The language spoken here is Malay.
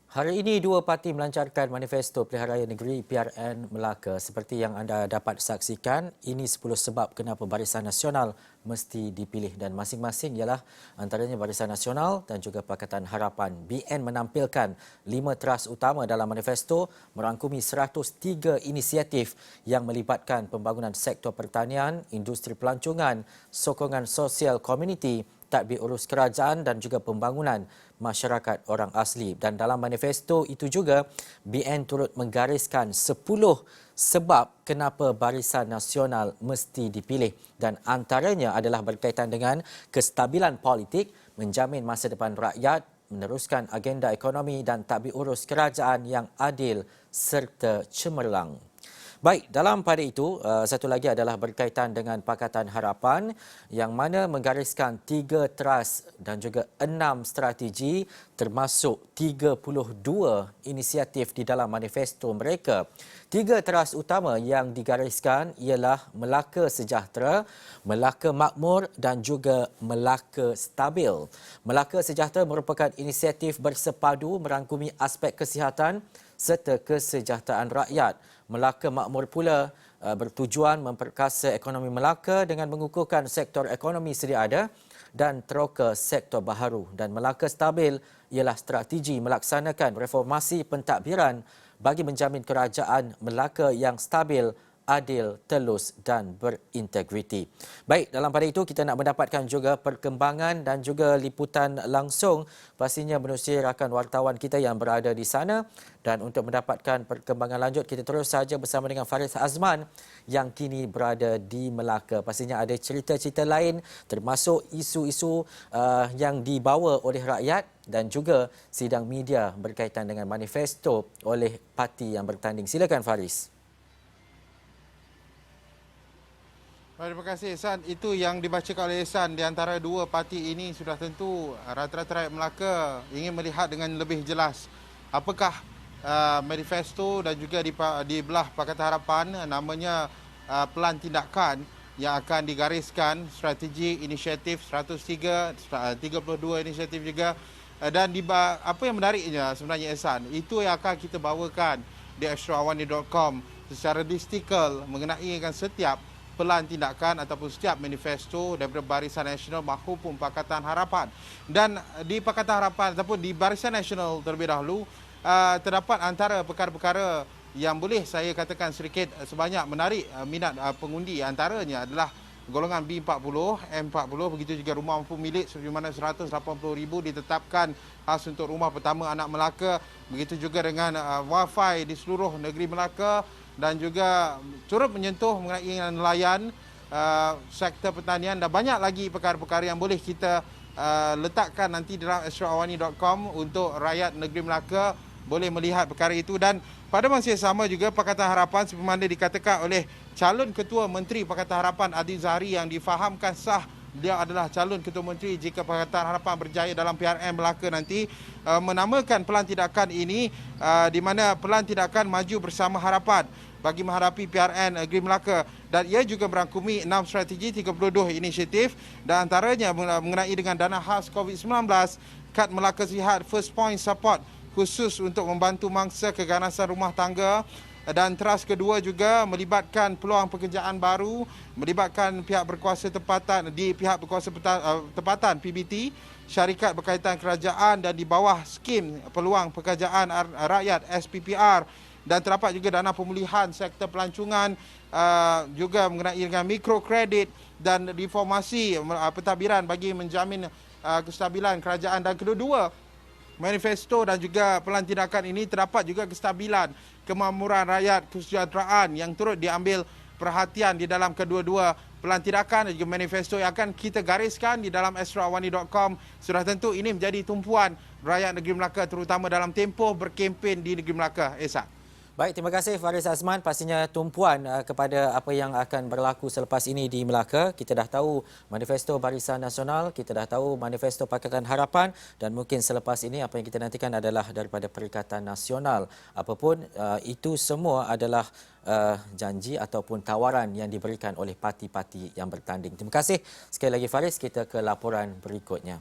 Hari ini, dua parti melancarkan Manifesto Pilihan Raya Negeri PRN Melaka. Seperti yang anda dapat saksikan, ini 10 sebab kenapa Barisan Nasional mesti dipilih dan masing-masing ialah antaranya Barisan Nasional dan juga Pakatan Harapan. BN menampilkan 5 teras utama dalam manifesto merangkumi 103 inisiatif yang melibatkan pembangunan sektor pertanian, industri pelancongan, sokongan sosial komuniti, tadbir urus kerajaan dan juga pembangunan masyarakat orang asli. Dan dalam manifesto itu juga, BN turut menggariskan 10 sebab kenapa Barisan Nasional mesti dipilih. Dan antaranya adalah berkaitan dengan kestabilan politik, menjamin masa depan rakyat, meneruskan agenda ekonomi dan tadbir urus kerajaan yang adil serta cemerlang. Baik, dalam pada itu, satu lagi adalah berkaitan dengan Pakatan Harapan yang mana menggariskan 3 teras dan juga 6 strategi termasuk 32 inisiatif di dalam manifesto mereka. 3 teras utama yang digariskan ialah Melaka Sejahtera, Melaka Makmur dan juga Melaka Stabil. Melaka Sejahtera merupakan inisiatif bersepadu merangkumi aspek kesihatan serta kesejahteraan rakyat. Melaka Makmur pula bertujuan memperkasa ekonomi Melaka dengan mengukuhkan sektor ekonomi sedia ada dan teroka sektor baharu. Dan Melaka Stabil ialah strategi melaksanakan reformasi pentadbiran bagi menjamin kerajaan Melaka yang stabil, adil, telus dan berintegriti. Baik, dalam pada itu kita nak mendapatkan juga perkembangan dan juga liputan langsung pastinya menerusi rakan wartawan kita yang berada di sana. Dan untuk mendapatkan perkembangan lanjut, kita terus saja bersama dengan Faris Azman yang kini berada di Melaka. Pastinya ada cerita-cerita lain termasuk isu-isu yang dibawa oleh rakyat dan juga sidang media berkaitan dengan manifesto oleh parti yang bertanding. Silakan Faris. Terima kasih Ehsan. Itu yang dibacakan oleh Ehsan di antara dua parti ini sudah tentu rata-rata rakyat Melaka ingin melihat dengan lebih jelas apakah manifesto dan juga di belah Pakatan Harapan namanya pelan tindakan yang akan digariskan strategi inisiatif 103, 32 inisiatif juga dan apa yang menariknya sebenarnya Ehsan, itu yang akan kita bawakan di extraawani.com secara listikal mengenai setiap pelan tindakan ataupun setiap manifesto daripada Barisan Nasional maupun Pakatan Harapan. Dan di Pakatan Harapan ataupun di Barisan Nasional terlebih dahulu, terdapat antara perkara-perkara yang boleh saya katakan sedikit sebanyak menarik minat pengundi. Antaranya adalah golongan B40, M40, begitu juga rumah mampu milik di mana 180,000 ditetapkan khas untuk rumah pertama anak Melaka. Begitu juga dengan wifi di seluruh negeri Melaka dan juga turut menyentuh mengenai nelayan, sektor pertanian dan banyak lagi perkara-perkara yang boleh kita letakkan nanti dalam extraawani.com untuk rakyat negeri Melaka boleh melihat perkara itu. Dan pada masa yang sama juga Pakatan Harapan seperti mana dikatakan oleh calon Ketua Menteri Pakatan Harapan Adil Zahari yang difahamkan sah dia adalah calon Ketua Menteri jika Pakatan Harapan berjaya dalam PRN Melaka nanti, menamakan pelan tindakan ini di mana pelan tindakan maju bersama harapan bagi menghadapi PRN Negeri Melaka. Dan ia juga merangkumi 6 strategi, 32 inisiatif dan antaranya mengenai dengan dana khas COVID-19, kad Melaka Sihat First Point Support khusus untuk membantu mangsa keganasan rumah tangga. Dan teras kedua juga melibatkan peluang pekerjaan baru, melibatkan pihak berkuasa tempatan di pihak berkuasa tempatan PBT, syarikat berkaitan kerajaan dan di bawah skim peluang pekerjaan rakyat SPPR. Dan terdapat juga dana pemulihan sektor pelancongan, juga mengenai dengan mikrokredit dan reformasi pentadbiran bagi menjamin kestabilan kerajaan. Dan kedua-dua manifesto dan juga pelan tindakan ini terdapat juga kestabilan, kemakmuran rakyat, kesejahteraan yang turut diambil perhatian di dalam kedua-dua pelan tindakan dan juga manifesto yang akan kita gariskan di dalam extraawani.com. Sudah tentu ini menjadi tumpuan rakyat negeri Melaka terutama dalam tempoh berkempen di negeri Melaka. Esa. Baik, terima kasih Faris Azman. Pastinya tumpuan kepada apa yang akan berlaku selepas ini di Melaka. Kita dah tahu manifesto Barisan Nasional, kita dah tahu manifesto Pakatan Harapan dan mungkin selepas ini apa yang kita nantikan adalah daripada Perikatan Nasional. Apapun itu semua adalah janji ataupun tawaran yang diberikan oleh parti-parti yang bertanding. Terima kasih sekali lagi Faris. Kita ke laporan berikutnya.